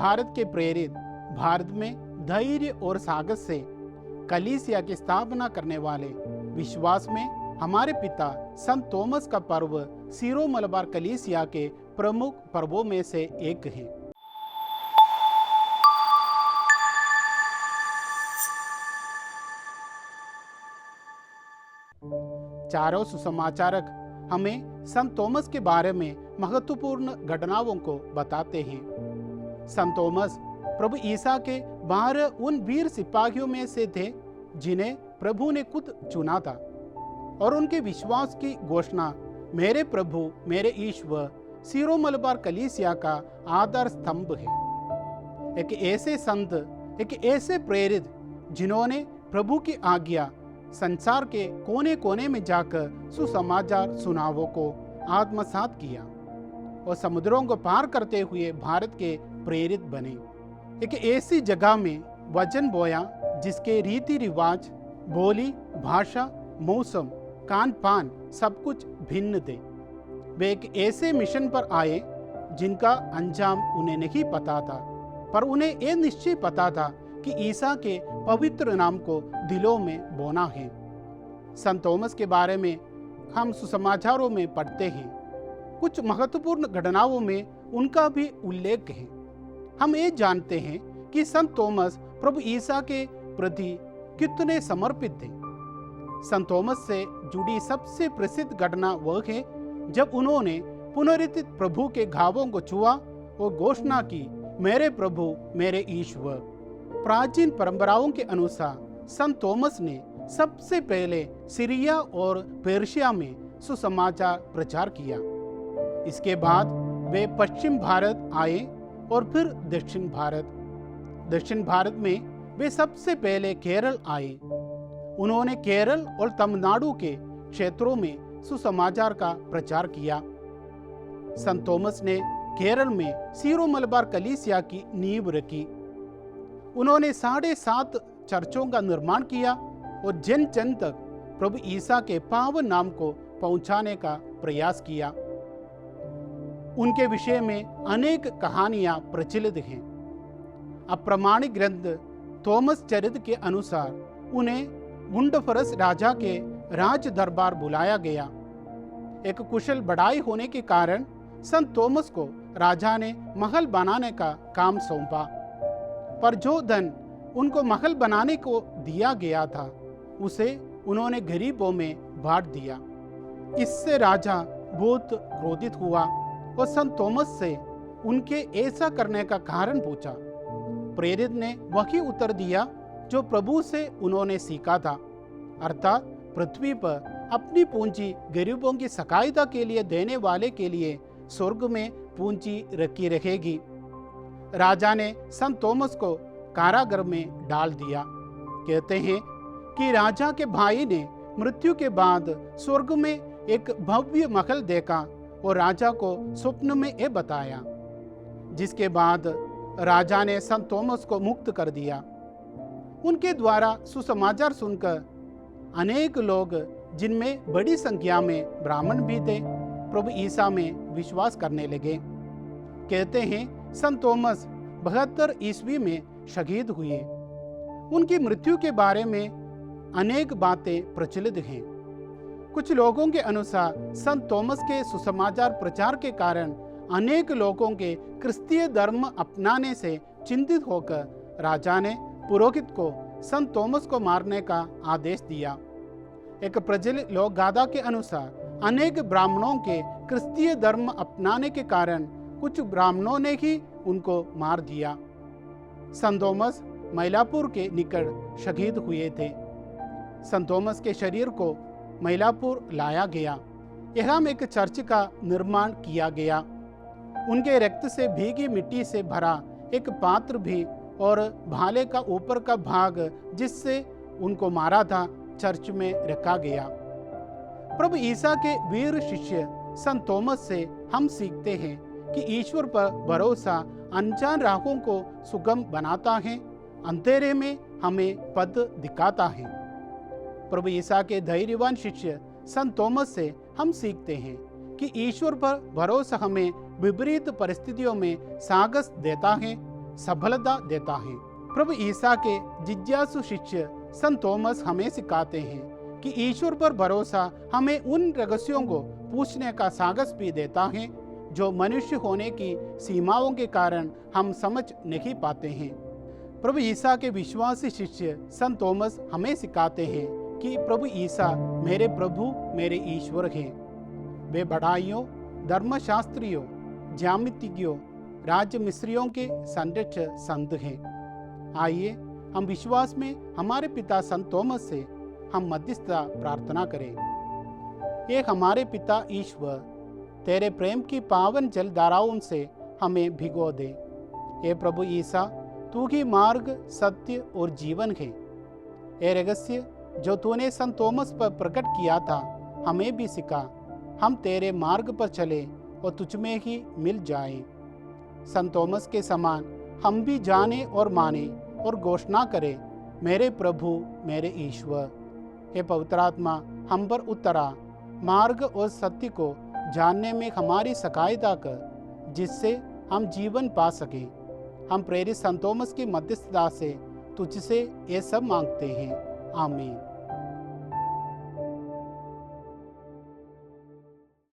भारत के प्रेरित भारत में धैर्य और साहस से कलीसिया की स्थापना करने वाले विश्वास में हमारे पिता संत थॉमस का पर्व सीरो मलबार कलीसिया के प्रमुख पर्वों में से एक है। चारों सुसमाचारक हमें संत थॉमस के बारे में महत्वपूर्ण घटनाओं को बताते हैं। संत थॉमस प्रभु ईसा के 12 उन वीर सिपाहियों में से थे जिन्हें प्रभु ने खुद चुना था और उनके विश्वास की घोषणा मेरे प्रभु मेरे ईश्वर सीरो मलबार कलीसिया का आधार स्तंभ है। एक ऐसे संत, एक ऐसे प्रेरित जिन्होंने प्रभु की आज्ञा संसार के कोने कोने में जाकर सुसमाचार सुनावों को आत्मसात किया और समुद्रों को पार करते हुए भारत के प्रेरित बने। एक ऐसी जगह में वचन बोया जिसके रीति रिवाज, बोली, भाषा, मौसम, खान पान सब कुछ भिन्न थे। वे एक ऐसे मिशन पर आए जिनका अंजाम उन्हें नहीं पता था, पर उन्हें यह निश्चय पता था कि ईसा के पवित्र नाम को दिलों में बोना है। संत थॉमस के बारे में हम सुसमाचारों में पढ़ते हैं। कुछ महत्वपूर्ण घटनाओं में उनका भी उल्लेख है। हम ये जानते हैं कि संत थॉमस प्रभु ईसा के प्रति कितने समर्पित थे। संत थॉमस से जुड़ी सबसे प्रसिद्ध घटना वह है जब उन्होंने पुनरुत्थित प्रभु के घावों को छुआ और घोषणा की, मेरे प्रभु मेरे ईश्वर। प्राचीन परंपराओं के अनुसार संत थॉमस ने सबसे पहले सीरिया और पर्शिया में सुसमाचार प्रचार किया। इसके बाद वे पश्चिम भारत आए और फिर दक्षिण भारत। दक्षिण भारत में वे सबसे पहले केरल आए। उन्होंने केरल और तमिलनाडु के क्षेत्रों में सुसमाचार का प्रचार किया। संत थॉमस ने केरल में सीरो मलबार कलीसिया की नींव रखी। उन्होंने 7.5 चर्चों का निर्माण किया और जन जन तक प्रभु ईसा के पावन नाम को पहुंचाने का प्रयास किया। उनके विषय में अनेक कहानियां प्रचलित हैं। अप्रमाणिक ग्रंथ थॉमस चरित्र के अनुसार उन्हें गुंडफरस राजा के राज दरबार बुलाया गया। एक कुशल बढ़ाई होने के कारण संत थॉमस को राजा ने महल बनाने का काम सौंपा, पर जो धन उनको महल बनाने को दिया गया था उसे उन्होंने गरीबों में बांट दिया। इससे राजा बहुत क्रोधित हुआ और संत थॉमस से उनके ऐसा करने का कारण पूछा। प्रेरित ने वही उत्तर दिया जो प्रभु से उन्होंने सीखा था, अर्थात पृथ्वी पर अपनी पूंजी गरीबों की सहायता के लिए देने वाले के लिए स्वर्ग में पूंजी रखी रहेगी। राजा ने संत थॉमस को कारागार में डाल दिया। कहते हैं कि राजा के भाई ने मृत्यु के बाद स्वर्ग में एक भव्य महल देखा और राजा को स्वप्न में यह बताया, जिसके बाद राजा ने संत थॉमस को मुक्त कर दिया। उनके द्वारा सुसमाचार सुनकर अनेक लोग, जिनमें बड़ी संख्या में ब्राह्मण भी थे, प्रभु ईसा में विश्वास करने लगे। कहते हैं संत थॉमस 72 ईस्वी में शहीद हुए। उनकी मृत्यु के बारे में अनेक बातें प्रचलित हैं। कुछ लोगों के अनुसार संत थॉमस के सुसमाचार प्रचार के कारण अनेक लोगों के क्रिस्तीय धर्म अपनाने से चिंतित होकर राजा ने पुरोहित को संत थॉमस को मारने का आदेश दिया। एक प्रचलित लोक गाथा के अनुसार अनेक ब्राह्मणों के क्रिस्तीय धर्म अपनाने के कारण कुछ ब्राह्मणों ने ही उनको मार दिया। संत थॉमस मैलापुर के निकट शहीद हुए थे। संत थॉमस के शरीर को मैलापुर लाया गया। यहाँ एक चर्च का निर्माण किया गया। उनके रक्त से भीगी मिट्टी से भरा एक पात्र भी और भाले का ऊपर का भाग जिससे उनको मारा था चर्च में रखा गया। प्रभु ईसा के वीर शिष्य संत थॉमस से हम सीखते हैं कि ईश्वर पर भरोसा अनजान राहों को सुगम बनाता है, अंधेरे में हमें पथ दिखाता है। प्रभु ईसा के धैर्यवान शिष्य संत थॉमस से हम सीखते हैं कि ईश्वर पर भरोसा हमें विपरीत परिस्थितियों में साहस देता है, सफलता देता है। प्रभु ईसा के जिज्ञासु शिष्य संत थॉमस हमें सिखाते हैं कि ईश्वर पर भरोसा हमें उन रहस्यों को पूछने का साहस भी देता है जो मनुष्य होने की सीमाओं के कारण हम समझ नहीं पाते हैं। प्रभु ईसा के विश्वासी शिष्य संत थॉमस हमें सिखाते हैं कि प्रभु ईसा मेरे प्रभु मेरे ईश्वर हैं। वे बढ़ाइयों, धर्मशास्त्रियों, ज्यामितिज्ञों, राज्य मिस्रियों के संरक्षक संत हैं। आइए हम विश्वास में हमारे पिता संत थॉमस से हम मध्यस्थता प्रार्थना करें। ये हमारे पिता ईश्वर, तेरे प्रेम की पावन जल धाराओं से हमें भिगो दे। ये प्रभु ईसा, तू ही मार्ग, सत्य और जीवन है। ये रहस्य जो तूने संत थॉमस पर प्रकट किया था, हमें भी सिखा। हम तेरे मार्ग पर चले और तुझ में ही मिल जाएं। संत थॉमस के समान हम भी जाने और माने और घोषणा करें, मेरे प्रभु मेरे ईश्वर। हे पवित्र आत्मा, हम पर उतरा, मार्ग और सत्य को जानने में हमारी सहायता कर, जिससे हम जीवन पा सकें। हम प्रेरित संत थॉमस की मध्यस्थता से तुझसे ये सब मांगते हैं। आमीन।